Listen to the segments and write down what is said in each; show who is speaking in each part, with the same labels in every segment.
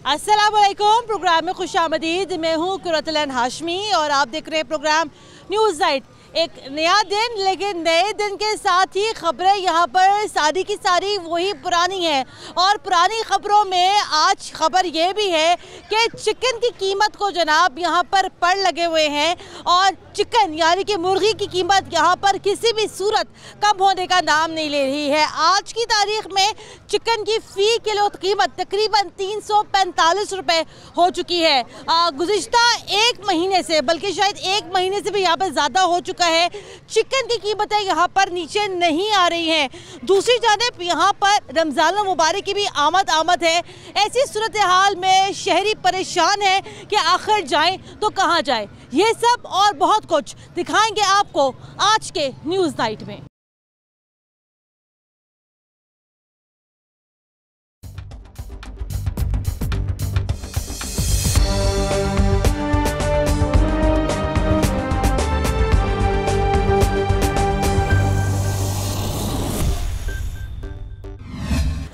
Speaker 1: अस्सलामुअलैकुम। प्रोग्राम में खुशामदीद। मैं हूँ कुरतुल हाशमी और आप देख रहे हैं प्रोग्राम न्यूज़ नाइट। एक नया दिन, लेकिन नए दिन के साथ ही खबरें यहाँ पर सारी की सारी वही पुरानी है। और पुरानी खबरों में आज खबर ये भी है कि चिकन की कीमत को जनाब यहाँ पर पड़ लगे हुए हैं और चिकन यानी कि मुर्गी की कीमत यहाँ पर किसी भी सूरत कम होने का नाम नहीं ले रही है। आज की तारीख में चिकन की फ़ी किलो कीमत तकरीबन 345 रुपये हो चुकी है। गुज़िश्ता एक महीने से, बल्कि शायद एक महीने से भी यहाँ पर ज़्यादा हो चुका है, चिकन की कीमतें यहाँ पर नीचे नहीं आ रही हैं। दूसरी जानिब यहाँ पर रमज़ान मुबारक की भी आमद है। ऐसी सूरत हाल में शहरी परेशान है कि आखिर जाएं तो कहाँ जाएं। ये सब और बहुत कुछ दिखाएंगे आपको आज के न्यूज़ नाइट में।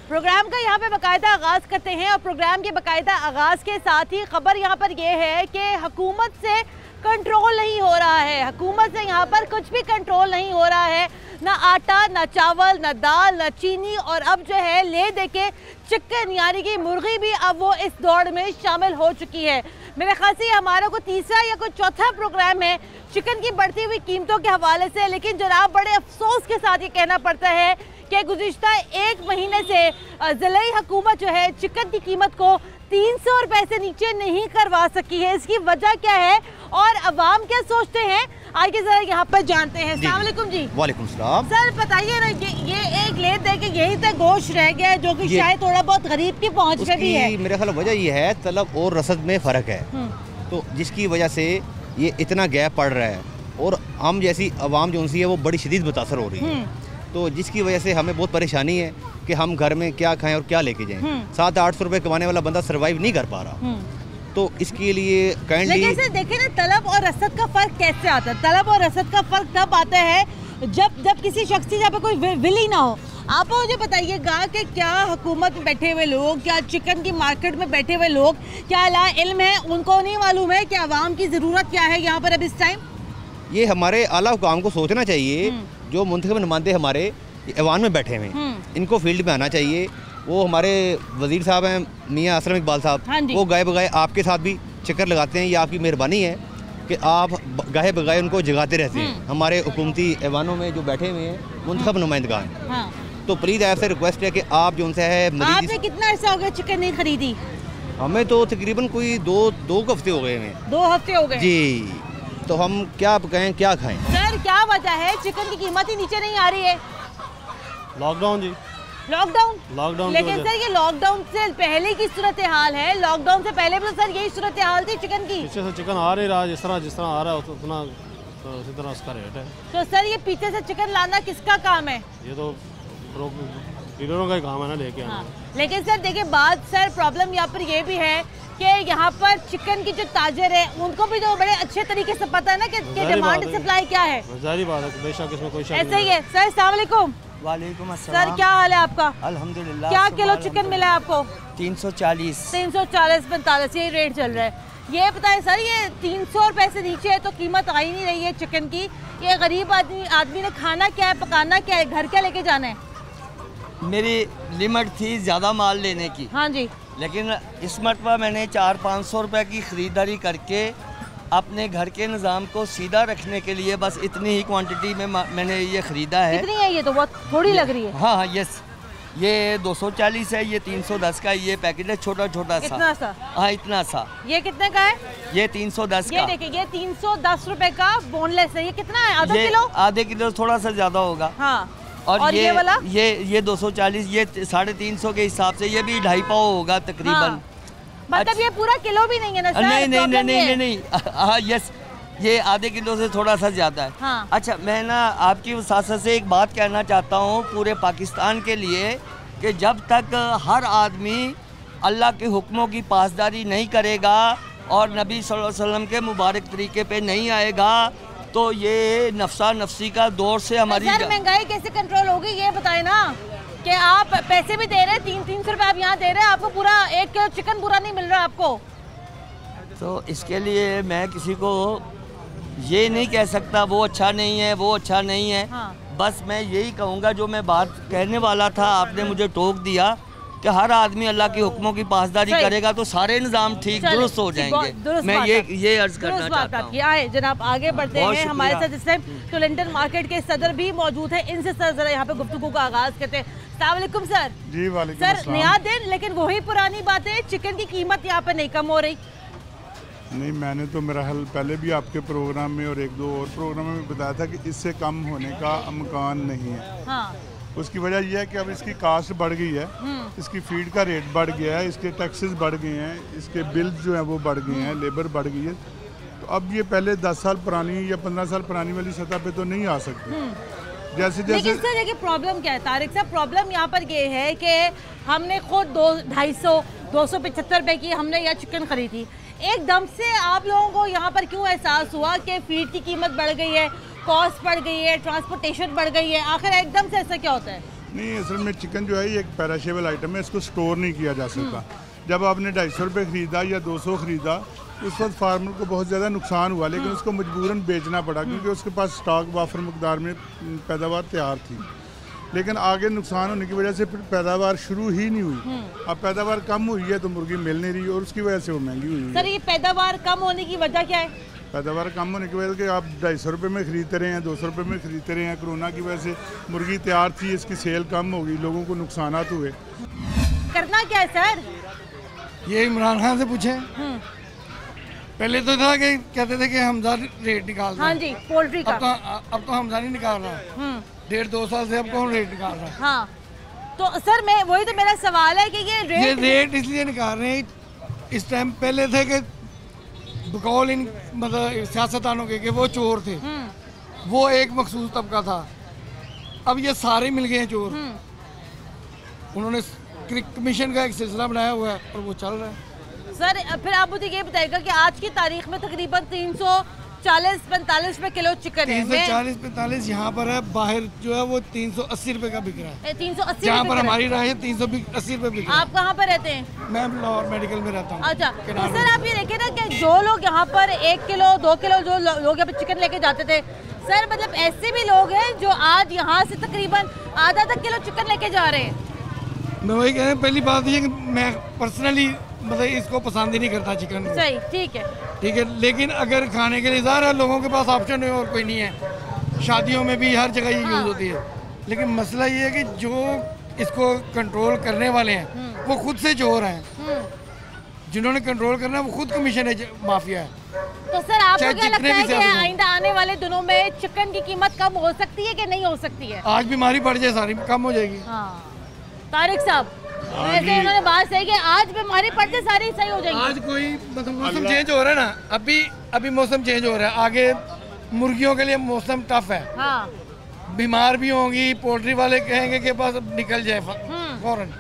Speaker 1: प्रोग्राम का यहाँ पे बाकायदा आगाज़ करते हैं और प्रोग्राम के बाकायदा आगाज़ के साथ ही खबर यहाँ पर ये है कि हुकूमत से कंट्रोल नहीं हो रहा है। हुकूमत से यहाँ पर कुछ भी कंट्रोल नहीं हो रहा है। ना आटा, ना चावल, ना दाल, ना चीनी, और अब जो है ले दे के चिकन यानी कि मुर्गी भी अब वो इस दौड़ में शामिल हो चुकी है। मेरे ख्याल से हमारा को तीसरा या कोई चौथा प्रोग्राम है चिकन की बढ़ती हुई कीमतों के हवाले से। लेकिन जनाब बड़े अफसोस के साथ ये कहना पड़ता है कि गुज़िश्ता एक महीने से ज़िलाई हुकूमत जो है चिकन की कीमत को 300 रुपये से नीचे नहीं करवा सकी है। इसकी वजह क्या है और अवाम क्या सोचते हैं, आगे जरा यहाँ पर जानते हैं। अस्सलाम वालेकुम जी।
Speaker 2: वालेकुम सलाम।
Speaker 1: सर बताइए ना, ये एक ले दे के यही तक गोश्त रह गया है जो कि शायद थोड़ा बहुत गरीब की पहुँच में भी है।
Speaker 2: मेरे ख्याल वजह ये है तलब और रसद में फ़र्क है, तो जिसकी वजह से ये इतना गैप पड़ रहा है और हम जैसी अवाम जो उनसी है वो बड़ी शदीद मुतासर हो रही है। तो जिसकी वजह से हमें बहुत परेशानी है कि हम घर में क्या खाएं और क्या लेके जाएं। 700-800 रुपये कमाने वाला बंदा सर्वाइव नहीं कर पा रहा। तो इसके लिए काइंडली
Speaker 1: देखिए ना, तलब और रसद का फ़र्क कैसे आता है। तलब और रसद का फ़र्क तब आता है जब किसी शख्स की जहाँ पे कोई विल ही ना हो। आप मुझे बताइएगा कि क्या हुकूमत में बैठे हुए लोग, क्या चिकन की मार्केट में बैठे हुए लोग, क्या ला इल्म है, उनको नहीं मालूम है कि आवाम की ज़रूरत क्या है यहाँ पर अब इस टाइम।
Speaker 2: ये हमारे आला हुकाम को सोचना चाहिए, जो मुंतखब नुमाइंदे हमारे ऐवान में बैठे हुए हैं, इनको फील्ड में आना चाहिए। वो हमारे वजीर साहब हैं मियाँ असलम इकबाल साहब, वो गाए बगाए आपके साथ भी चक्कर लगाते हैं। ये आपकी मेहरबानी है कि आप गाए बगाए उनको जगाते रहते हैं। हमारे हुकूमती ऐवानों में जो बैठे हुए हैं मुंतखब नुमाइंदगान, तो प्लीज़ आपसे रिक्वेस्ट है कि आप जो उनसे है।
Speaker 1: आपने कितना अर्सा हो गया चिकन नहीं खरीदी?
Speaker 2: हमें तो तकरीबन कोई दो हफ्ते हो गए हैं।
Speaker 1: 2 हफ्ते हो गए
Speaker 2: जी। तो हम क्या पकाएं क्या खाएं?
Speaker 1: सर क्या वजह है चिकन की कीमत ही नीचे नहीं आ रही है?
Speaker 3: लॉकडाउन जी।
Speaker 1: लॉकडाउन। लेकिन सर ये लॉकडाउन से पहले की सूरत हाल है। लॉकडाउन से पहले भी सर यही सूरत हाल थी चिकन की।
Speaker 3: पीछे से चिकन आ नहीं रहा, जिस तरह आ रहा है उतना तो उसी तरह उसका रेट है।
Speaker 1: तो सर ये पीछे से चिकन लाना किसका काम है?
Speaker 3: ये तो डीलरों का ही काम है ना, लेके आना।
Speaker 1: लेकिन सर देखिए बात, सर प्रॉब्लम यहाँ पर ये भी है कि यहाँ पर चिकन की जो ताजर है उनको भी तो बड़े अच्छे तरीके से पता है ना कि डिमांड सप्लाई क्या है।
Speaker 3: जारी बात है, बेशक इसमें कोई शक
Speaker 1: ऐसा ही है। सर अस्सलाम वालेकुम।
Speaker 4: वालेकुम अस्सलाम।
Speaker 1: सर क्या हाल है आपका?
Speaker 4: अल्हम्दुलिल्लाह।
Speaker 1: क्या किलो चिकन मिला है आपको?
Speaker 4: 340
Speaker 1: 340-45 यही रेट चल रहा है। ये बताएं सर, ये 300 रुपये से नीचे है तो कीमत आ ही नहीं रही है चिकन की। ये गरीब आदमी ने खाना क्या है, पकाना क्या है, घर क्या लेके जाना है?
Speaker 4: मेरी लिमिट थी ज़्यादा माल लेने की।
Speaker 1: हाँ जी।
Speaker 4: लेकिन इस मरतबा मैंने 400-500 रुपये की ख़रीदारी करके अपने घर के निज़ाम को सीधा रखने के लिए बस इतनी ही क्वांटिटी में मैंने ये ख़रीदा है।
Speaker 1: इतनी है? ये तो बहुत थोड़ी लग रही है।
Speaker 4: हाँ, यस। ये 240 है, ये 310 का ये पैकेट है, छोटा छोटा सा।
Speaker 1: इतना सा?
Speaker 4: हाँ, इतना सा।
Speaker 1: ये कितने का है?
Speaker 4: ये 310 का।
Speaker 1: ये देखिए, ये 310 रुपए का बोनलेस है। ये कितना है? आधा किलो?
Speaker 4: आधे किलो थोड़ा सा ज़्यादा होगा।
Speaker 1: हाँ।
Speaker 4: और
Speaker 1: ये वाला?
Speaker 4: ये 240, ये 350 के हिसाब से ये भी 2.5 पाव होगा तकरीबन।
Speaker 1: हाँ। मतलब ये पूरा किलो भी नहीं है ना सर?
Speaker 4: नहीं। हाँ, यस, ये आधे किलो से थोड़ा सा ज़्यादा है।
Speaker 1: हाँ।
Speaker 4: अच्छा, मैं ना आपकी वसासत से एक बात कहना चाहता हूँ पूरे पाकिस्तान के लिए कि जब तक हर आदमी अल्लाह के हुक्मों की पासदारी नहीं करेगा और नबी सल्लल्लाहु अलैहि वसल्लम के मुबारक तरीके पे नहीं आएगा तो ये नफसा नफसी का दौर से हमारी
Speaker 1: महंगाई कैसे कंट्रोल होगी ये बताए ना। कि आप पैसे भी दे रहे हैं, 300 रुपये आप यहाँ दे रहे हैं, आपको पूरा 1 किलो चिकन पूरा नहीं मिल रहा आपको।
Speaker 4: तो इसके लिए मैं किसी को ये नहीं कह सकता वो अच्छा नहीं है, वो अच्छा नहीं है।
Speaker 1: हाँ।
Speaker 4: बस मैं यही कहूँगा, जो मैं बात कहने वाला था आपने मुझे टोक दिया कि हर आदमी अल्लाह के हुक्मों की पासदारी करेगा तो सारे निज़ाम ठीक दुरुस्त हो जाएंगे। मैं ये अर्ज करना चाहता हूँ।
Speaker 1: आए जनाब आगे बढ़ते हैं। हमारे साथ इस टाइम टोरंटन मार्केट के सदर भी मौजूद है। इनसे सर जरा यहाँ पे गुफ्तगू का आगाज करते हैं। अस्सलाम वालेकुम सर।
Speaker 5: जी वालेकुम
Speaker 1: सर,
Speaker 5: अस्सलाम।
Speaker 1: नया दिन लेकिन वही पुरानी बातें, चिकन की कीमत यहाँ पे नहीं कम हो रही।
Speaker 5: नहीं, मैंने तो मेरा हल पहले भी आपके प्रोग्राम में और 1-2 और प्रोग्राम में बताया था कि इससे कम होने का इम्कान नहीं है।
Speaker 1: हाँ।
Speaker 5: उसकी वजह यह है कि अब इसकी कास्ट बढ़ गई है, इसकी फीड का रेट बढ़ गया है, इसके टैक्सेस बढ़ गए हैं, इसके बिल्स जो हैं वो बढ़ गए हैं, लेबर बढ़ गई है। तो अब ये पहले 10 साल पुरानी या 15 साल पुरानी वाली सतह पे तो नहीं आ सकती। जैसे
Speaker 1: लेकिन सर देखिए प्रॉब्लम क्या है तारिक साहब, प्रॉब्लम यहाँ पर ये है कि हमने खुद 250-275 रुपए की हमने यह चिकन खरीदी, एकदम से आप लोगों को यहाँ पर क्यों एहसास हुआ कि फीड की कीमत बढ़ गई है, कॉस्ट बढ़ गई है, ट्रांसपोर्टेशन बढ़ गई है, आखिर एकदम से ऐसा क्या होता है?
Speaker 5: नहीं, असल में चिकन जो है ये एक पेरिशेबल आइटम है, इसको स्टोर नहीं किया जा सकता। जब आपने 250 रुपये ख़रीदा या 200 ख़रीदा, उस वक्त फार्मर को बहुत ज़्यादा नुकसान हुआ, लेकिन उसको मजबूरन बेचना पड़ा क्योंकि उसके पास स्टॉक वाफर मकदार में पैदावार तैयार थी। लेकिन आगे नुकसान होने की वजह से फिर पैदावार शुरू ही नहीं हुई। अब पैदावार कम हुई है तो मुर्गी मिल नहीं रही और उसकी वजह से वो महंगी हुई है।
Speaker 1: सर ये पैदावार कम होने की वजह क्या है?
Speaker 5: पैदावार कम होने की वजह से आप 250 रुपये में ख़रीदते रहे हैं, 200 रुपये में ख़रीदते रहे हैं। कोरोना की वजह से मुर्गी तैयार थी, इसकी सेल कम हो गई, लोगों को नुकसान हुए।
Speaker 1: करना क्या है सर?
Speaker 6: ये इमरान खान से पूछे। पहले तो था कि कहते थे कि हमजा रेट निकाल रहा।
Speaker 1: हाँ जी, पोल्ट्री का।
Speaker 6: अब तो हमजा नहीं निकाल रहा। 1.5-2 साल से अब कौन रेट निकाल रहा है?
Speaker 1: हाँ, तो सर मैं वही तो मेरा सवाल है कि ये
Speaker 6: रेट इसलिए निकाल रहे हैं इस टाइम। पहले थे कि बकौल इन मतलब सियासतदानों के कि वो चोर थे, वो एक मखसूस तबका था। अब ये सारे मिल गए हैं चोर। उन्होंने कमीशन का एक सिलसिला बनाया हुआ है और वो चल रहा है।
Speaker 1: सर फिर आप मुझे ये बताइएगा कि आज की तारीख में तकरीबन 340-45 रुपए किलो चिकन है।
Speaker 6: 340-45 यहाँ पर है, बाहर जो है वो 380 रुपए का बिक रहा है।
Speaker 1: 380
Speaker 6: यहाँ पर हमारी राय है 380 रुपए बिक रहा है।
Speaker 1: आप कहाँ पर रहते हैं?
Speaker 6: मैं लाहौर मेडिकल में रहता हूँ।
Speaker 1: अच्छा, तो सर आप ये देखें ना कि जो लोग यहाँ पर 1 किलो 2 किलो जो लोग यहाँ पर चिकन लेके जाते थे, सर मतलब ऐसे भी लोग हैं जो आज यहाँ से तकरीबन आधा किलो चिकन लेके जा रहे हैं।
Speaker 6: मैं वही कह रहा हूँ, पहली बात ये कि मैं पर्सनली मतलब इसको पसंद ही नहीं करता चिकन को।
Speaker 1: सही, ठीक है।
Speaker 6: लेकिन अगर खाने के लिए ज़ाहिर है लोगों के पास ऑप्शन है और कोई नहीं है, शादियों में भी हर जगह ये यूज़ होती है। लेकिन मसला ये है कि जो इसको कंट्रोल करने वाले हैं वो खुद से चोर हैं। जिन्होंने कंट्रोल करना है वो खुद कमीशन है, माफिया है।
Speaker 1: तो सर आपको क्या लगता है कि आइंदा आने वाले दिनों में चिकन की कीमत कम हो सकती है कि नहीं हो सकती है?
Speaker 6: आज बीमारी बढ़ जाए सारी कम हो जाएगी।
Speaker 1: तारिक साहब वैसे उन्होंने बात सही कि आज बीमारी पड़ते सारी सही हो जाएगी।
Speaker 6: आज कोई मतलब मौसम चेंज हो रहा है ना, अभी मौसम चेंज हो रहा है, आगे मुर्गियों के लिए मौसम टफ है।
Speaker 1: हाँ।
Speaker 6: बीमार भी होंगी, पोल्ट्री वाले कहेंगे कि बस अब निकल जाए फौरन।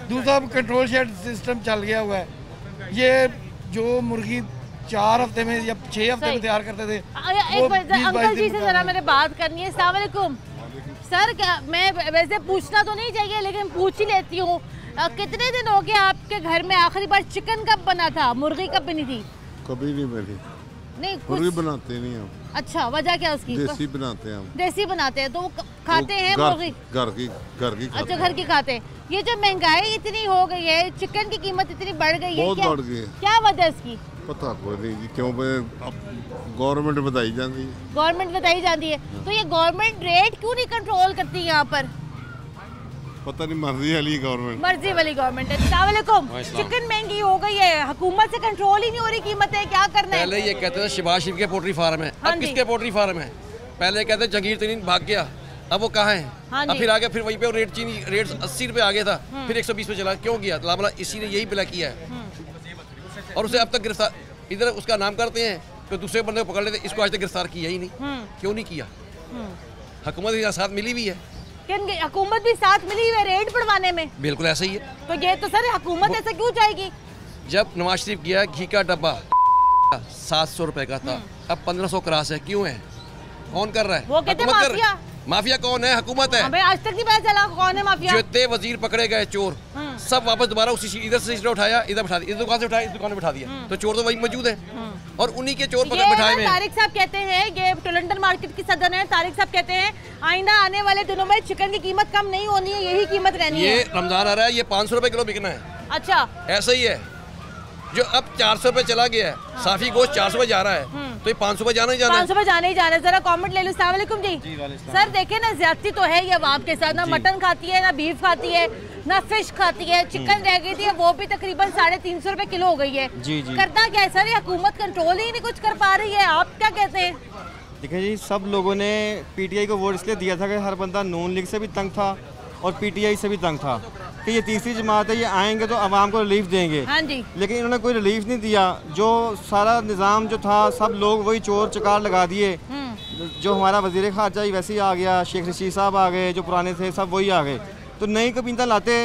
Speaker 6: दूसरा कंट्रोल शेड सिस्टम चल गया हुआ है। ये जो मुर्गी 4 हफ्ते में या 6 हफ्ते में तैयार करते थे।
Speaker 1: अंकल जी से जरा मैंने बात करनी है। अस्सलाम वालेकुम सर, क्या मैं वैसे पूछना तो नहीं चाहिए लेकिन पूछ ही लेती हूँ, कितने दिन हो गए आपके घर में आखिरी बार चिकन कब बना था? मुर्गी कब बनी थी?
Speaker 5: कभी नहीं बनी।
Speaker 1: नहीं,
Speaker 5: मुर्गी बनाते नहीं हम।
Speaker 1: अच्छा, वजह क्या उसकी?
Speaker 5: देसी बनाते हैं हम।
Speaker 1: देसी बनाते हैं तो खाते हैं मुर्गी? घर की अच्छा, घर की खाते हैं। ये जो महंगाई इतनी हो गई है, चिकन की कीमत इतनी बढ़ गई है,
Speaker 5: बहुत बढ़ गई है,
Speaker 1: क्या वजह इसकी?
Speaker 5: पता कोई नहीं जी, क्यों गवर्नमेंट बताई जाती है।
Speaker 1: गवर्नमेंट बताई जाती है तो ये गवर्नमेंट रेट क्यों नहीं कंट्रोल करती यहाँ पर?
Speaker 5: पता नहीं, मर्जी वाली गवर्नमेंट।
Speaker 1: मर्जी वाली गवर्नमेंट है। अस्सलाम वालेकुम। चिकन महंगी हो गई है, हुकूमत से कंट्रोल ही नहीं हो रही कीमतें, क्या करना है?
Speaker 7: पहले ये कहते थे शहबाज शरीफ के पोल्ट्री फार्म है, अब किसके पोल्ट्री फार्म है? पहले कहते जगीर तरीन भाग गया, अब वो कहाँ है? अब फिर आगे फिर वहीं पे रेट चीनी रेट 80 रुपए आ गया था, फिर 120 पे चला। क्यों किया? लामला इसी ने यही बिला किया है और उसे अब तक गिरफ्तार, इधर उसका नाम करते हैं तो दूसरे बंदे को पकड़ लेते, इसको आज तक गिरफ्तार किया ही नहीं। क्यों नहीं किया? हुकूमत के साथ मिली हुई है,
Speaker 1: हुकूमत भी साथ मिली हुई है रेट बढ़वाने में।
Speaker 7: बिल्कुल ऐसा ही है।
Speaker 1: तो ये तो सर हुकूमत ऐसा क्यों चाहेगी?
Speaker 7: जब नवाज शरीफ गया घी का डब्बा 700 रुपए का था, अब 1500 क्रॉस है। क्यों है? कौन कर रहा है?
Speaker 1: वो कहते हैं माफिया।
Speaker 7: माफिया कौन है? हुकूमत है।
Speaker 1: अबे आज तक नहीं पता चला कौन है माफिया।
Speaker 7: जितने वजीर पकड़े गए चोर सब वापस दोबारा उसी इधर से उठाया, इधर बैठा दिया, इस दुकान से उठाया, इस दुकान में बैठा दिया, तो चोर तो वही मौजूद है और उन्हीं के चोर पकड़ बैठाए हुए।
Speaker 1: तारिक साहब कहते हैं, ये टोरंटन मार्केट की सदर है, तारिक साहब कहते हैं आइंदा आने वाले दिनों में चिकन की कीमत कम नहीं होनी है, यही कीमत रहनी है।
Speaker 7: ये रमजान आ रहा है, ये 500 रुपए किलो बिकना है।
Speaker 1: अच्छा,
Speaker 7: ऐसा ही है। जो अब 400 रुपए चला गया है, साफी गोश्त 400 रुपए जा रहा है, तो ये 500 रुपए जाना ही जाना है।
Speaker 1: 500 रुपए जाना ही जाना है। जरा कमेंट ले लो। अस्सलाम वालेकुम जी। सर देखे ना, ज्यादती तो है ये अवाम के साथ, ना मटन खाती है, ना बीफ खाती है, ना फिश खाती है, चिकन रह गई थी, वो भी तकरीबन 350 रुपए किलो हो गई है। करना क्या है सर? ये हुकूमत कंट्रोल ही नहीं कुछ कर पा रही है, आप क्या कहते हैं?
Speaker 8: देखिए जी, सब लोगों ने पीटीआई को वोट इसलिए दिया था कि हर बंदा नून लीग से भी तंग था और पीटीआई से भी तंग था कि ये तीसरी जमात है, ये आएंगे तो आवाम को रिलीफ देंगे।
Speaker 1: हाँ जी।
Speaker 8: लेकिन इन्होंने कोई रिलीफ नहीं दिया। जो सारा निज़ाम जो था, सब लोग वही चोर चकार लगा दिए। जो हमारा वजीर खारजा ही वैसे ही आ गया, शेख रशीद साहब आ गए, जो पुराने थे सब वही आ गए। तो नई कबीनता लाते,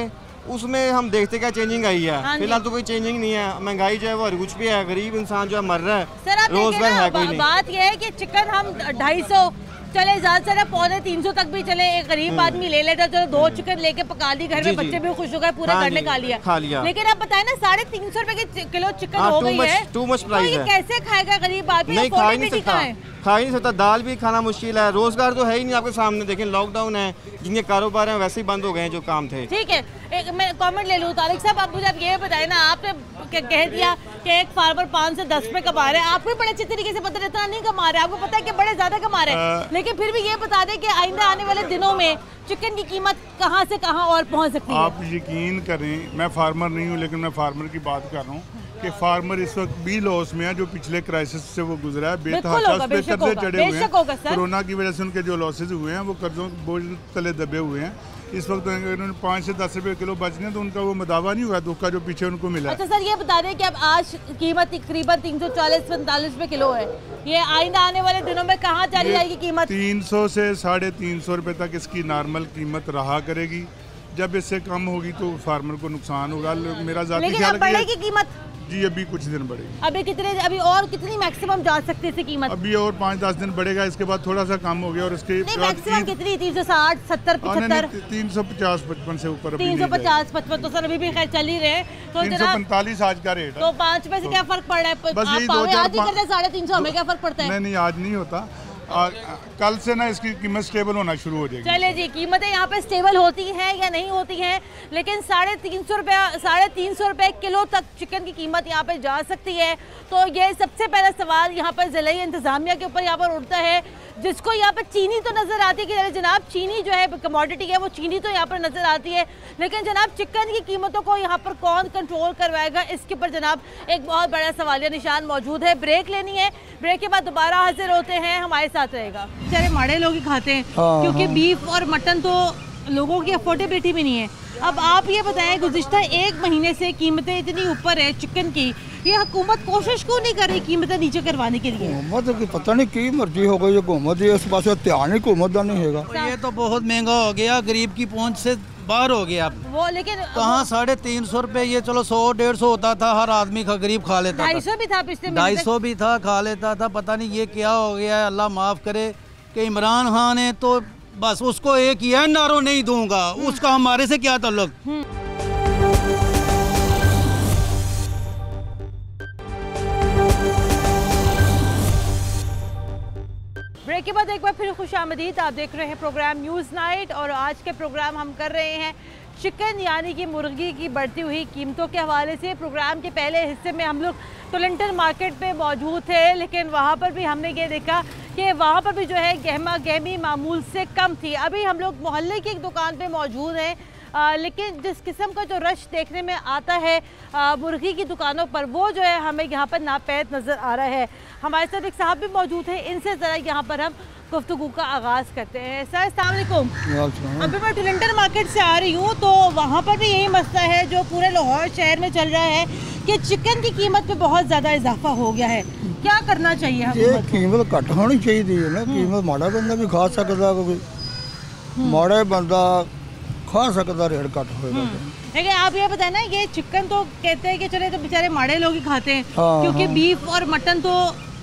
Speaker 8: उसमें हम देखते क्या चेंजिंग आई है।
Speaker 1: हाँ
Speaker 8: फिलहाल तो कोई चेंजिंग नहीं है। महंगाई जो है वो हर कुछ पे है, गरीब इंसान जो है मर रहा है,
Speaker 1: सर आप
Speaker 8: रोजगार है कोई नहीं।
Speaker 1: बात यह है कि चिकन हम 250 चले, ज्यादा से 250 तक भी चले, एक गरीब आदमी ले लेता, चलो 2 चिकन लेके पका ली, घर में बच्चे भी खुश हो गए, पूरे घर ने खा लिया। लेकिन आप बताए ना 350 रुपए की किलो चिकन हो गई है,
Speaker 8: टू मच
Speaker 1: तो
Speaker 8: प्राइस
Speaker 1: ये
Speaker 8: है।
Speaker 1: कैसे खाएगा गरीब आदमी?
Speaker 8: नहीं, खा ही नहीं सकता, दाल भी खाना मुश्किल है, रोजगार तो है ही नहीं आपके सामने। देखें लॉकडाउन है, जिनके कारोबार हैं वैसे ही बंद हो गए हैं जो काम थे।
Speaker 1: ठीक है, एक मैं कमेंट ले लूँ। तारिक साहब आप मुझे अब ये बताए ना, आपने कह दिया कि एक फार्मर 5 से 10 रुपए कमा रहे हैं, आपको बड़े अच्छे तरीके से पता रहता नहीं कमा रहे, आपको पता है कि बड़े ज्यादा कमा रहे हैं, लेकिन फिर भी ये बता दें कि आइंदा आने वाले दिनों में चिकन की कीमत कहाँ से कहाँ और पहुँच सकती है?
Speaker 5: आप यकीन करें, मैं फार्मर नहीं हूँ लेकिन मैं फार्मर की बात कर रहा हूँ कि फार्मर इस वक्त भी लॉस में है। जो पिछले क्राइसिस से वो गुजरा है, बेतहाशा पे कर्जे चढ़े हुए हैं, कोरोना की वजह से उनके जो लॉसेज हुए हैं वो कर्जों बोझ तले दबे हुए हैं। इस वक्त उन्होंने 5 से 10 रुपए किलो बचने, तो उनका वो मदावा नहीं हुआ दुख का जो पीछे उनको मिला।
Speaker 1: अच्छा सर, ये बता दें कि अब आज कीमत तकरीबन 340-45 रुपए किलो है, ये आइंदा आने वाले दिनों में कहाँ चली जाएगी कीमत?
Speaker 5: 300 से 350 रुपए तक इसकी नॉर्मल कीमत रहा करेगी। जब इससे कम होगी तो फार्मर को नुकसान होगा। मेरा ज़ाती ख्याल है
Speaker 1: बढ़ेगी कीमत
Speaker 5: जी, अभी कुछ दिन बढ़ेगी।
Speaker 1: अभी और कितनी मैक्सिमम जा सकते हैं कीमत?
Speaker 5: अभी और 5-10 दिन बढ़ेगा, इसके बाद थोड़ा सा कम हो गया और इसके
Speaker 1: मैक्सिमम कितनी? 360, 70, 75,
Speaker 5: 350, 55 से ऊपर
Speaker 1: 350, 55 तो सर अभी भी खैर चल ही रहे। तो
Speaker 5: 345 आज का रेट है।
Speaker 1: तो 5 रुपए से क्या फर्क पड़ रहा है?
Speaker 5: बस यही
Speaker 1: 350, हमें क्या फर्क पड़ता है?
Speaker 5: नहीं, आज नहीं होता, कल से ना इसकी कीमत स्टेबल होना शुरू हो जाएगी।
Speaker 1: चले जी, कीमतें यहाँ पे स्टेबल होती हैं या नहीं होती हैं, लेकिन 350 रुपए किलो तक चिकन की कीमत यहाँ पे जा सकती है। तो ये सबसे पहला सवाल यहाँ पर ज़िला इंतज़ामिया के ऊपर यहाँ पर उठता है, जिसको यहाँ पर चीनी तो नज़र आती है कि जनाब चीनी जो है कमोडिटी है, वो चीनी तो यहाँ पर नज़र आती है, लेकिन जनाब चिकन की कीमतों को यहाँ पर कौन कंट्रोल करवाएगा, इसके ऊपर जनाब एक बहुत बड़ा सवालिया निशान मौजूद है। ब्रेक लेनी है, ब्रेक के बाद दोबारा हाजिर होते हैं, हमारे साथ रहेगा। बेचारे माड़े लोग ही खाते हैं क्योंकि बीफ और मटन तो लोगों की अफोर्डेबिलिटी भी नहीं है। अब आप ये बताएं, गुज़िश्ता 1 महीने से कीमतें इतनी ऊपर है चिकन की, ये हुकूमत कोशिश क्यों नहीं कर रही कीमतें नीचे करवाने के लिए?
Speaker 9: हुकूमत की पता नहीं की मर्जी हो गई, हुकूमत इस पास ध्यान ही हुकूमत का नहीं है।
Speaker 10: ये तो बहुत महंगा हो गया, गरीब की पहुंच से बाहर हो गया
Speaker 1: वो। लेकिन
Speaker 10: कहाँ 350 रुपए, ये चलो 100-150 होता था, हर आदमी का गरीब खा लेता था।
Speaker 1: 250 भी था पिछले
Speaker 10: 250 भी था, खा लेता था। पता नहीं ये क्या हो गया है, अल्लाह माफ़ करे कि इमरान खान है तो बस उसको एक ही है, नारो नहीं दूंगा, उसका हमारे से क्या ताल्लुक।
Speaker 1: ब्रेक के बाद एक बार फिर खुशामदीद। आप देख रहे हैं प्रोग्राम न्यूज़ नाइट और आज के प्रोग्राम हम कर रहे हैं चिकन यानी कि मुर्गी की बढ़ती हुई कीमतों के हवाले से। प्रोग्राम के पहले हिस्से में हम लोग टोरंटन मार्केट पे मौजूद थे, लेकिन वहाँ पर भी हमने ये देखा कि वहाँ पर भी जो है गहमा गहमी मामूल से कम थी। अभी हम लोग मोहल्ले की एक दुकान पे मौजूद हैं, लेकिन जिस किस्म का जो रश देखने में आता है मुर्गी की दुकानों पर, वो जो है हमें यहाँ पर नापैद नज़र आ रहा है। हमारे साथ एक साहब भी मौजूद हैं, इनसे ज़रा यहाँ पर हम गुफ्तगू का आगाज़ करते हैं। सर अस्सलाम वालेकुम। अभी मैं टोरंटन मार्केट से आ रही हूँ, तो वहाँ पर भी यही मसला है जो पूरे लाहौर शहर में चल रहा है कि चिकन की कीमत पे बहुत ज़्यादा इजाफा हो गया है। क्या करना चाहिए हमें?
Speaker 9: कीमत घट होनी चाहिए ना, कीमत माड़ा बंदा भी खा सकता, माड़ा बंदा खा सकता, रेट घट होगा।
Speaker 1: लेकिन आप ये बताए ना, ये चिकन तो कहते हैं कि चले तो बेचारे माड़े लोग ही खाते हैं, क्योंकि बीफ और मटन तो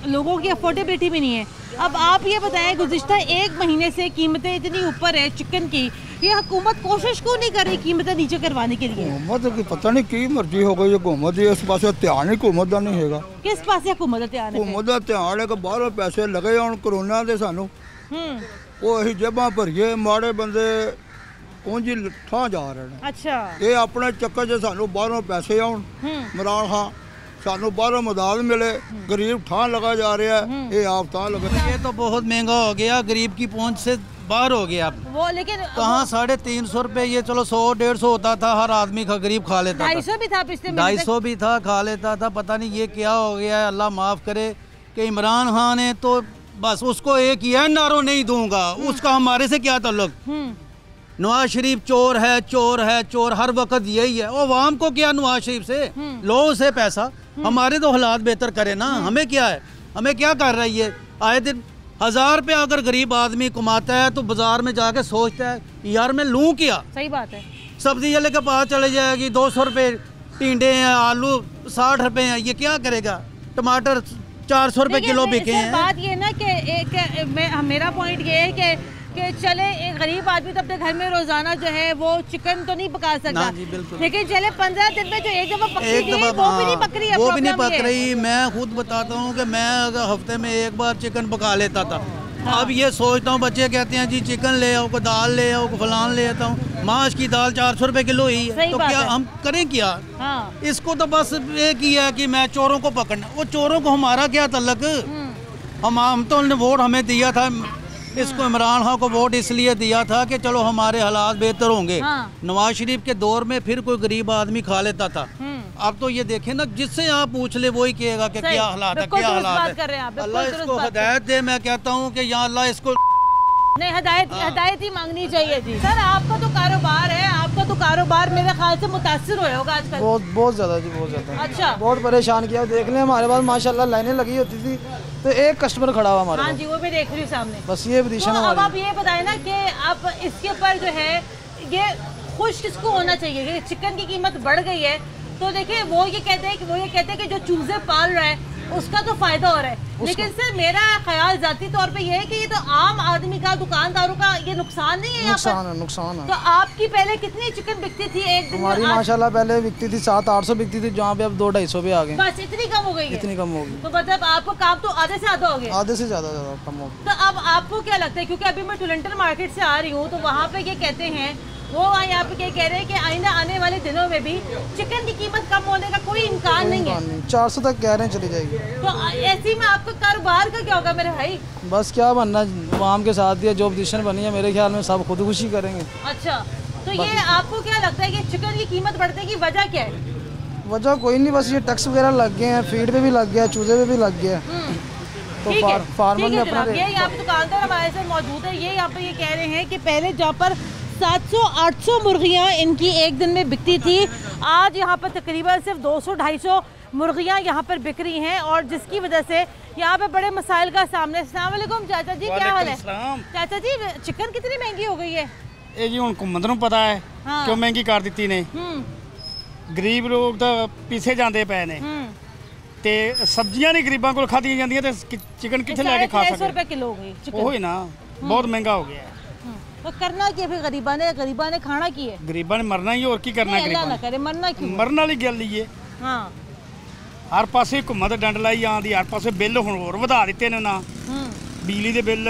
Speaker 1: लोगों की अफोर्डेबिलिटी भी नहीं है, अब आप ये बताएं, गुज़िश्ता एक महीने से कीमतें इतनी ऊपर है चिकन की, ये हुकूमत कोशिश क्यों नहीं कर रही कीमतें नीचे करवाने के लिए?
Speaker 9: हुकूमत की पता नहीं की मर्जी हो गई हुकूमत, इस पास ध्यान ही हुकूमत का नहीं है।
Speaker 1: किस पास हुकूमत का ध्यान?
Speaker 9: हुकूमत का ध्यान है कि बाहरों पैसे लगे हम कोरोना के सानू वो अही जेबां भरीए, माड़े बंदे ਉਂਝ ਠਾਂ ਜਾ ਰਹੇ ਨੇ।
Speaker 1: अच्छा,
Speaker 9: ਇਹ ਆਪਣੇ ਚੱਕਰ 'ਚ ਸਾਨੂੰ ਬਾਹਰੋਂ ਪੈਸੇ ਆਉਣ, ਇਮਰਾਨ ਖਾਨ ਸਾਨੂੰ ਬਾਹਰੋਂ ਮਦਦ ਮਿਲੇ, गरीब ਠਾਂ लगा जा रहा है, ये आप ठां लगा।
Speaker 10: ये तो बहुत महंगा हो गया, गरीब की पहुंच से बाहर हो गया
Speaker 1: वो। लेकिन
Speaker 10: कहाँ 350 रुपए, ये चलो 100-150 होता था, हर आदमी का गरीब खा लेता था।
Speaker 1: 250 भी था पिछले
Speaker 10: 250 भी था, खा लेता था। पता नहीं ये क्या हो गया है, अल्लाह माफ़ करे कि इमरान खान है तो बस उसको एक ही है, नारों नहीं दूंगा, उसका हमारे से क्या ताल्लुक। नवाज शरीफ चोर है, चोर है, चोर हर वक्त यही है। और अवाम को क्या नवाज शरीफ से, लो से पैसा, हमारे तो हालात बेहतर करे ना, हमें क्या है, हमें क्या कर रही है। आए दिन 1000 रुपया अगर गरीब आदमी कमाता है तो बाजार में जाके सोचता है यार मैं लूँ क्या।
Speaker 1: सही बात है।
Speaker 10: सब्जी वाले के पास चले जाएगी, 200 रुपये टिंडे हैं, आलू 60 रुपये हैं, ये क्या करेगा। टमाटर 400 रुपये किलो बिके हैं।
Speaker 1: बात ये ना कि मेरा पॉइंट ये है कि चले एक गरीब आदमी तो अपने घर में रोजाना जो है वो चिकन तो नहीं पका सकता, लेकिन चले 15 दिन में जो एक दफा पक रही है वो भी नहीं पक रही है,
Speaker 10: वो भी नहीं पक रही। मैं खुद बताता हूँ कि मैं अगर हफ्ते में एक बार चिकन पका लेता था। अब ये सोचता हूँ, बच्चे कहते हैं जी चिकन ले आओ, को दाल ले आओ, को फलान ले आता हूँ, माश की दाल 400 रुपए किलो ही है, तो क्या हम करें क्या। इसको तो बस एक ही है कि मैं चोरों को पकड़ना, वो चोरों को हमारा क्या तल्लक। हम तो वोट हमें दिया था, इसको इमरान खान को वोट इसलिए दिया था कि चलो हमारे हालात बेहतर होंगे। नवाज शरीफ के दौर में फिर कोई गरीब आदमी खा लेता था। अब तो ये देखें ना, जिससे आप पूछ ले वही कहेगा कि क्या हालात है, क्या हालात है। अल्लाह इसको हिदायत दे। मैं कहता हूँ कि या अल्लाह इसको
Speaker 1: नहीं, हिदायत ही मांगनी चाहिए जी। सर आपका तो कारोबार है, आपका तो कारोबार मेरे ख्याल से मुतासिर हुआ होगा आजकल।
Speaker 11: बहुत ज़्यादा जी, बहुत ज़्यादा।
Speaker 1: अच्छा,
Speaker 11: बहुत परेशान किया। देख लें हमारे पास माशाल्लाह लाइनें लगी होती थी तो एक कस्टमर खड़ा हुआ हमारे।
Speaker 1: हाँ जी, वो भी देख रही हूँ सामने।
Speaker 11: बस ये पोजीशन है।
Speaker 1: अब आप ये बताएं ना कि आप इसके ऊपर जो है ये खुश किसको होना चाहिए कि चिकन की कीमत बढ़ गई है। तो देखिए वो ये कहते हैं कि जो चूजे पाल रहा है उसका तो फायदा हो रहा है, लेकिन सर मेरा ख्याल जाती तौर पे ये है कि ये तो आम आदमी का, दुकानदारों का ये नुकसान नहीं है।
Speaker 11: नुकसान है।
Speaker 1: तो आपकी पहले कितनी चिकन बिकती थी एक दिन?
Speaker 11: हमारी माशाल्लाह पहले बिकती थी 700-800 बिकती थी, जहाँ पे अब 200-250 पे आ गए।
Speaker 1: बस इतनी कम हो गई है?
Speaker 11: इतनी कम हो गई।
Speaker 1: तो मतलब आपको काम तो आधे से ज़्यादा हो गया?
Speaker 11: आधे से ज़्यादा कम हो गया।
Speaker 1: तो अब आपको क्या लगता है, क्योंकि अभी मैं टुलेंटन मार्केट से आ रही हूँ तो वहाँ पे ये कहते हैं, वो यहाँ पे क्या कह रहे हैं कि आइंदा आने वाले दिनों में भी चिकन की कीमत कम होने का कोई इम्कान नहीं है।
Speaker 11: 400 तक कह रहे हैं चली जाएगी।
Speaker 1: तो ऐसे में आपका कारोबार का क्या होगा मेरे भाई?
Speaker 11: बस क्या बनना, आवाम के साथ दिया जो पोजीशन बनी है, मेरे ख्याल में सब खुदकुशी करेंगे।
Speaker 1: अच्छा, तो ये आपको क्या लगता है कि चिकन की कीमत बढ़ने की वजह क्या है?
Speaker 11: वजह कोई नहीं, बस ये टैक्स वगैरह लग गए हैं, फीड पे भी लग गया, चूजे पे भी लग गया। तो फार्मर ने अपना
Speaker 1: ये यहाँ पे दुकानदार हमारे साथ मौजूद है, ये यहाँ पे ये कह रहे हैं कि पहले जहाँ पर 700-800 मुर्गियाँ इनकी एक दिन में बिकती थी, आज यहाँ पर तकरीबन सिर्फ 200-250 मुर्गियाँ यहाँ पर बिक रही हैं, और जिसकी वजह से यहाँ पे बड़े मसाइल का सामने। अस्सलाम वालेकुम चाचा जी, क्या हाल है? चाचा जी चिकन कितनी महंगी हो गई है?
Speaker 12: ये जी हुकूमत नूं पता है क्यों महंगी कर दी ने। गरीब लोग तो पीछे जाते पे ने, ते सब्जियां नहीं गरीबां कोल खादियां जांदियां ते चिकन कित्थे लेके खा सकदे।
Speaker 1: 350 रुपए किलो हो गई चिकन।
Speaker 12: ओही ना, बहुत महंगा हो गया है।
Speaker 1: तो करना क्या फिर गरीबा ने खाना की है?
Speaker 12: गरीबा ने मरना ही, और की करना।
Speaker 1: गरीबा ना करे, मरना क्यों?
Speaker 12: मरन वाली गल ही है।
Speaker 1: हाँ,
Speaker 12: हर पासे हुकूमत डंड लाई आंदी, हर पासे बिल हुण होर वधा दित्ते ने ना। बिजली दे बिल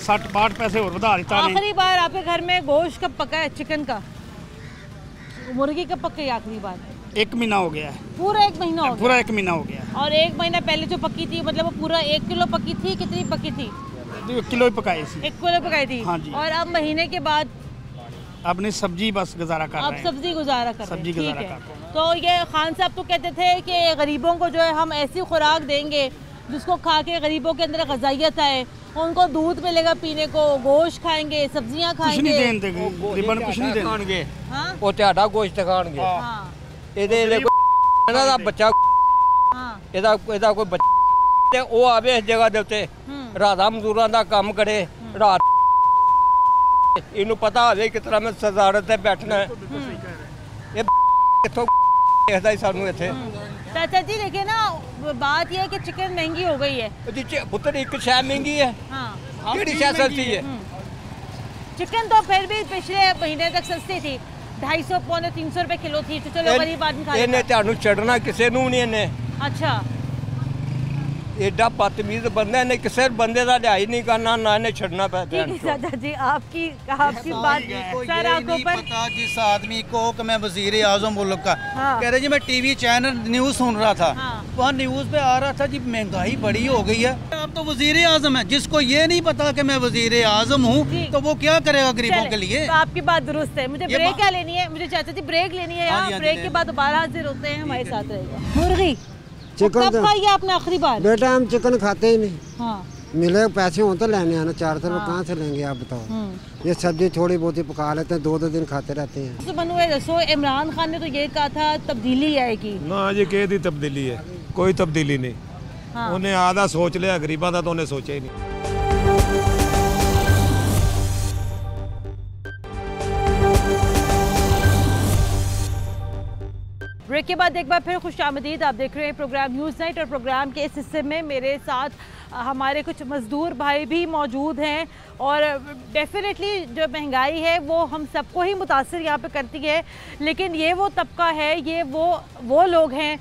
Speaker 12: 60-62 पैसे होर वधा दित्ता ने।
Speaker 1: आखिरी बार आपके घर में गोश्त कब पका है चिकन का? मुर्गी कब पकी आखिरी बार?
Speaker 12: 1 महीना हो गया है।
Speaker 1: पूरा 1 महीना हो गया?
Speaker 12: पूरा 1 महीना हो गया।
Speaker 1: और 1 महीना पहले जो पकी थी, मतलब वो पूरा 1 किलो पकी थी? कितनी पकी थी?
Speaker 12: 1 किलो ही पकाई थी।
Speaker 1: 1 किलो पकाई थी।
Speaker 12: हाँ जी।
Speaker 1: और अब महीने के बाद
Speaker 12: अपनी सब्जी बस गुजारा कर रहे हैं।
Speaker 1: अब सब्जी गुजारा कर रहे हैं, ठीक है।
Speaker 12: हैं।
Speaker 1: तो ये खान साहब तो कहते थे कि गरीबों को जो है हम ऐसी खुराक देंगे जिसको खा के गरीबों के अंदर ग़ज़ाइयत आए, उनको दूध मिलेगा पीने को, गोश्त खाएंगे, सब्जियां खाएंगे।
Speaker 12: कुछ नहीं देंगे गरीबां को, कुछ नहीं देंगे।
Speaker 1: हां,
Speaker 4: वो ਤੁਹਾਡਾ ਗੋਸ਼ਤ ਖਾਣਗੇ।
Speaker 1: हां,
Speaker 4: ਇਹਦੇ ਇਹਨਾਂ ਦਾ ਬੱਚਾ,
Speaker 1: हां,
Speaker 4: ਇਹਦਾ ਕੋਈ ਬੱਚਾ ਤੇ ਉਹ ਆਵੇ ਇਸ ਜਗ੍ਹਾ ਦੇ ਉੱਤੇ ਰਾਧਾ ਮਜ਼ਦੂਰਾਂ ਦਾ ਕੰਮ ਕਰੇ। ਰਾਤ ਇਹਨੂੰ ਪਤਾ ਹੋਵੇ ਕਿ ਤਰ੍ਹਾਂ ਮੈਂ ਸਜ਼ਾਰਤ ਤੇ ਬੈਠਣਾ ਹੈ। ਇਹ ਕਿੱਥੋਂ
Speaker 13: देखता ही सानू इत्थे।
Speaker 1: चाचा जी देखिए ना, बात यह है कि चिकन महंगी हो गई है।
Speaker 13: पुत्र एक शय महंगी है, केड़ी शय सस्ती है?
Speaker 1: चिकन तो फिर भी पिछले महीने तक सस्ती थी, 250 पौने 300 रुपए किलो थी, तो चलो गरीब आदमी खा लेता।
Speaker 13: इन्हें तुहानू छड़ना किसी नू नहीं, इन्हें
Speaker 1: अच्छा
Speaker 13: एडा बदतमीज बंदा, इन्हें किसी बंदे का लिहाज नहीं करना, ना इन्हें छड़ना पैदा।
Speaker 1: चाचा जी आपकी बात सर आपको
Speaker 10: पता जिस आदमी को कि मैं वजीर आजम मुल्क का कह रहे जी, मैं टीवी चैनल न्यूज़ सुन रहा था, वहाँ न्यूज़ पे आ रहा था जी महंगाई बड़ी हो गई है। अब तो वजीर आजम है, जिसको ये नहीं पता कि मैं वजीर आजम हूँ तो वो क्या करेगा गरीबों के लिए?
Speaker 1: तो आपकी बात दुरुस्त है। मुझे ब्रेक क्या लेनी है? मुझे चाचा जी ब्रेक लेनी है यहाँ, ब्रेक के बाद दोबारा हाजिर होते हैं, हमारे साथ रहेगा। मुर्गी
Speaker 11: चिकन
Speaker 1: कब खाई आपने आखिरी बार?
Speaker 11: बेटा हम चिकन खाते ही नहीं।
Speaker 1: हाँ।
Speaker 11: मिले पैसे हो तो लेने आना, 400 रुपये कहाँ से लेंगे आप बताओ? ये सब्जी थोड़ी बहुत ही पका लेते हैं, 2-2 दिन खाते रहते हैं।
Speaker 1: तो बनवे दसो, इमरान खान ने तो ये कहा था तब्दीली आएगी
Speaker 3: ना, ये कह दी तब्दीली है, कोई तब्दीली नहीं। उन्हें आधा सोच लिया, गरीबा का तो उन्हें सोचा ही नहीं।
Speaker 1: ब्रेक के बाद एक बार फिर खुशामदीद। आप देख रहे हैं प्रोग्राम न्यूज़ नाइट, और प्रोग्राम के इस हिस्से में मेरे साथ हमारे कुछ मज़दूर भाई भी मौजूद हैं। और डेफिनेटली जो महंगाई है वो हम सबको ही मुतासिर यहाँ पे करती है, लेकिन ये वो तबका है, ये वो लोग हैं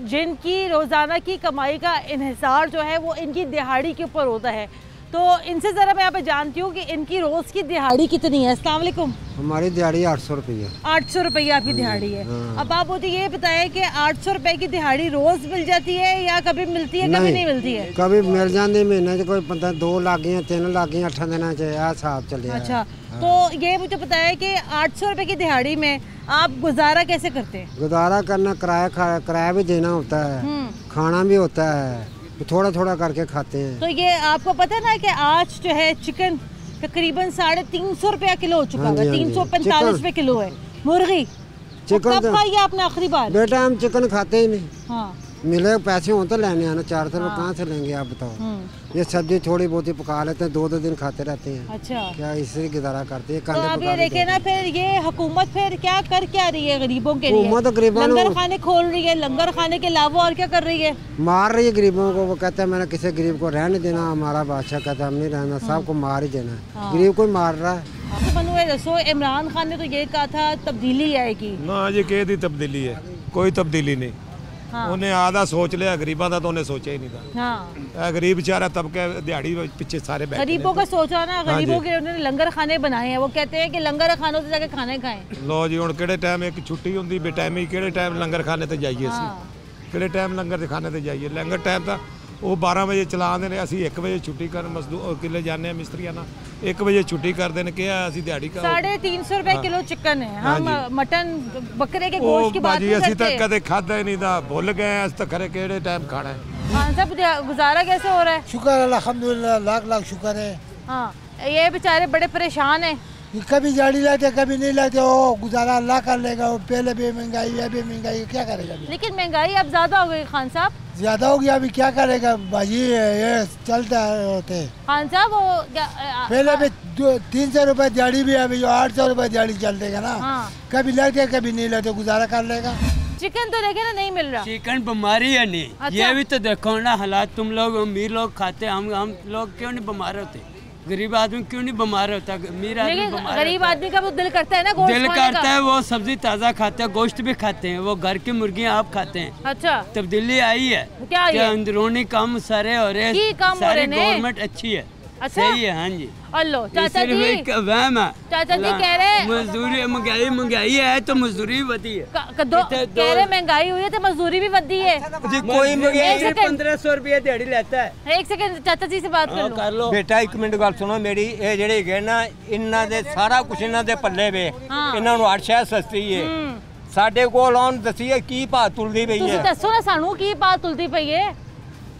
Speaker 1: जिनकी रोज़ाना की कमाई का इन्हिसार जो है वो इनकी दिहाड़ी के ऊपर होता है। तो इनसे ज़रा मैं यहाँ पे जानती हूँ कि इनकी रोज़ की दिहाड़ी कितनी है। अस्सलाम वालेकुम।
Speaker 11: हमारी दिहाड़ी 800 रुपये।
Speaker 1: 800 रुपये आपकी दिहाड़ी है। अब आप मुझे ये बताएं कि 800 रुपये की दिहाड़ी रोज़ मिल जाती है या कभी मिलती है, कभी नहीं मिलती है?
Speaker 11: कभी मिल जाती है, महीने से कोई 2 लाख गए 3 लाख गए 8 दिन हिसाब चले।
Speaker 1: अच्छा, तो ये मुझे बताया कि 800 रुपये की दिहाड़ी में आप गुजारा कैसे करते हैं?
Speaker 11: गुजारा करना, किराया भी देना होता है, खाना भी होता है, थोड़ा थोड़ा करके खाते हैं।
Speaker 1: तो ये आपको पता ना कि आज जो है चिकन तकरीबन 350 रुपया किलो हो चुका है, 345 रुपये किलो है। मुर्गी
Speaker 11: चिकन
Speaker 1: कब खाई आपने आखिरी बार?
Speaker 11: बेटा हम चिकन खाते ही नहीं।
Speaker 1: हाँ।
Speaker 11: मिले पैसे हो तो लेने आना, 400 रुपये कहाँ से लेंगे आप बताओ? ये सब्जी थोड़ी बहुत ही पका लेते हैं, 2-2 दिन खाते रहते हैं।
Speaker 1: अच्छा,
Speaker 11: क्या इससे गुजारा करते हैं?
Speaker 1: तो आप ये देखे ना, फिर ये हुकूमत फिर क्या कर क्या रही है गरीबों के लिए? लंगर खाने खोल रही है, लंगर खाने के अलावा और क्या कर रही है?
Speaker 11: मार रही है गरीबों को। वो कहता है मैंने किसी गरीब को रहने देना, हमारा बादशाह कहता है हम नहीं रहना, सबको मार ही देना है। गरीब को मार रहा है।
Speaker 1: तो बनवे दसो, इमरान खान ने तो ये कहा था तब्दीली आएगी ना,
Speaker 3: ये कह दी तब्दीली है, कोई तब्दीली नहीं। उन्हें आधा सोच लिया, गरीबा का तो उन्हें सोचा ही नहीं था। हाँ। गरीब बेचारा तबके दिहाड़ी पीछे सारे बैठे।
Speaker 1: गरीबों का सोचा ना, गरीबों के उन्होंने लंगर खाने बनाए हैं। वो कहते हैं कि लंगर खानों से जाके खाने खाएं।
Speaker 3: लो जी, हुण किहड़े टाइम एक छुट्टी होंदी बेटाइमी, किहड़े टाइम लंगर खाने ते जाइए असीं, किहड़े टाइम लंगर खाने ते जाइए? लंगर टाइम तां वो 12 बजे चलाते हैं, असीं 1 बजे छुट्टी कर मजदूर किले जाने मिस्त्रियां ना 1 बजे छुट्टी करते हैं कि असीं दिहाड़ी कर।
Speaker 1: 350 रुपए किलो चिकन है। हम मटन बकरे के गोश्त की बात नहीं
Speaker 3: करते। असीं कदे खादा ही नहीं था, भुल गए अस तो खरे केड़े टाइम खाना है।
Speaker 1: खान साहब गुजारा कैसे हो रहा है?
Speaker 14: शुक्र अल्हम्दुलिल्लाह, लाख लाख शुक्र है।
Speaker 1: हाँ, ये बेचारे बड़े परेशान हैं,
Speaker 14: कभी गाड़ी लाते कभी नहीं लाते। ओ गुजारा अल्लाह कर लेगा, वो पहले भी महंगाई अभी महंगाई, क्या करेगा?
Speaker 1: लेकिन महंगाई अब ज्यादा हो गई खान साहब,
Speaker 14: ज्यादा हो गया, अभी क्या करेगा भाजी? ये चलता होते
Speaker 1: खान साहब। वो
Speaker 14: पहले भी 300 रुपए दिहाड़ी भी, अभी 800 रुपए दिहाड़ी चल देगा ना। हाँ। कभी लगते कभी नहीं लगते, गुजारा कर लेगा।
Speaker 1: चिकन तो देखे ना नहीं मिल रहा।
Speaker 15: चिकन बीमारी है नहीं। अच्छा। ये भी तो देखो ना हालात, तुम लोग अमीर लोग खाते, हम लोग क्यों नहीं बीमार होते? गरीब आदमी क्यों नहीं बीमार होता? अमीर आदमी बीमार,
Speaker 1: गरीब आदमी का वो दिल करता है ना गोश्त
Speaker 15: दिल करता है, वो सब्जी ताज़ा खाते हैं, गोश्त भी खाते हैं, वो घर की मुर्गियाँ आप खाते हैं।
Speaker 1: अच्छा,
Speaker 15: तब्दीली आई है
Speaker 1: क्या?
Speaker 15: अंदरूनी काम सारे हो रहे हैं, सारी गवर्नमेंट अच्छी है।
Speaker 1: अच्छा?
Speaker 15: सही है। हाँ जी।
Speaker 1: हेलो चाचा जी,
Speaker 15: वहम है।
Speaker 1: चाचा जी कह रहे
Speaker 15: मजदूरी महंगाई है तो मजदूरी भी बढ़ी है।
Speaker 1: कह रहे महंगाई हुई है तो मजदूरी भी बढ़ी है।
Speaker 15: कोई 1500 रुपये दिहाड़ी लेता है।
Speaker 1: 1 सेकंड चाचा जी से बात कर लो।
Speaker 13: बेटा 1 मिनट गल सुनो मेरी। ये जेडे है ना, इन्हां दे सारा कुछ इन्हां दे पल्ले वे, इन्हां नूं 8 शय सस्ती है। साडे कोल आउण दसीए की भाव तुलदी पई है।
Speaker 1: तुसीं दसो ना सानू की भाव तुलदी पई है।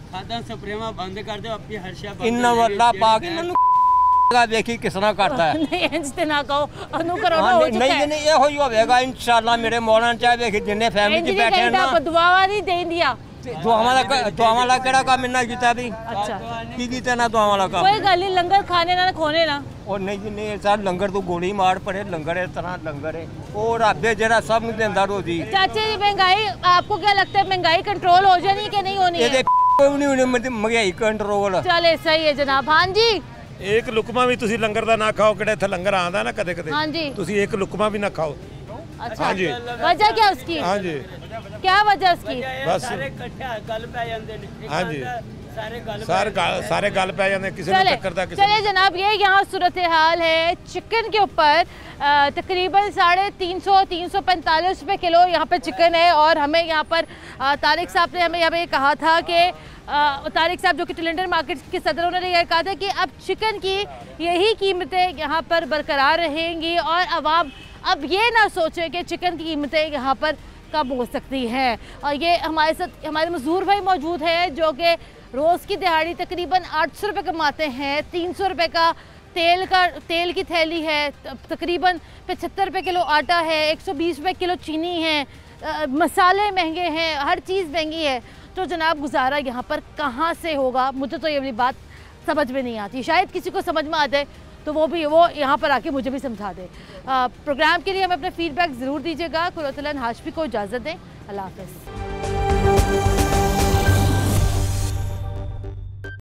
Speaker 15: खादा सप्रेमा बंद कर दो, अपनी हर शय बंद।
Speaker 13: इन्हां वल्ला पा के इन्हां देखी किस तरह करता है।
Speaker 1: नहीं इंज ना कहो, अनु करोना हो चुका है।
Speaker 13: नहीं ये होई होवेगा इंशाल्लाह। मेरे मौलाना चाहे देखी जिन्ने फैमिली च बैठे हैं ना,
Speaker 1: दुआवा नहीं देन दिया।
Speaker 13: दुआवां दा केड़ा काम इन्ना कीता भी?
Speaker 1: अच्छा,
Speaker 13: की कीता ना दुआवां दा काम?
Speaker 1: कोई गल नहीं, लंगर खाने ना खोने ना।
Speaker 13: और नहीं नहीं सर लंगर तो गोली मार पड़े, लंगर इस तरह लंगर है और रब जरा सब ਨੂੰ ਦਿੰਦਾ रोजी।
Speaker 1: चाचा जी महंगाई आपको क्या लगता है, महंगाई कंट्रोल हो जानी कि नहीं होनी है?
Speaker 13: महंगाई कंट्रोल
Speaker 1: चले सही है जनाब। हाँ जी
Speaker 3: एक लुकमा भी ਤੁਸੀਂ ਲੰਗਰ ਦਾ ਨਾ ਖਾਓ, ਕਿਹੜੇ ਇੱਥੇ ਲੰਗਰ ਆਉਂਦਾ ਨਾ ਕਦੇ ਕਦੇ,
Speaker 1: हाँ जी
Speaker 3: ਤੁਸੀਂ ਇੱਕ ਲੁਕਮਾ ਵੀ ਨਾ ਖਾਓ।
Speaker 1: अच्छा
Speaker 3: हाँ जी।
Speaker 1: वजह क्या उसकी?
Speaker 3: हाँ जी
Speaker 1: क्या वजह उसकी?
Speaker 3: बस हाँ जी सारे गल पै जाते किसी को चक्कर दा किसी।
Speaker 1: चले जनाब ये यहाँ सूरत हाल है चिकन के ऊपर। तकरीबन 350-345 रुपये किलो यहाँ पर चिकन है और हमें यहाँ पर तारिक साहब ने हमें यहाँ पे कहा था कि तारिक साहब जो कि टिलेंडर मार्केट के सदर, उन्होंने यह कहा था कि अब चिकन की यही कीमतें यहाँ पर बरकरार रहेंगी और आवाम अब ये ना सोचे कि चिकन की कीमतें यहाँ पर कम हो सकती हैं। और ये हमारे साथ हमारे मजदूर भाई मौजूद हैं जो कि रोज़ की दिहाड़ी तकरीबन 800 रुपये कमाते हैं। 300 रुपये का तेल की थैली है, तकरीबन 75 रुपये किलो आटा है, 120 रुपये किलो चीनी है, मसाले महंगे हैं, हर चीज़ महंगी है। तो जनाब गुजारा यहाँ पर कहाँ से होगा? मुझे तो ये वाली बात समझ में नहीं आती। शायद किसी को समझ में आ जाए तो वो यहाँ पर आके मुझे भी समझा दे। प्रोग्राम के लिए हमें अपने फीडबैक ज़रूर दीजिएगा। कुरतुल हाशमी को इजाज़त दें। अल्लाह हाफ़िज़।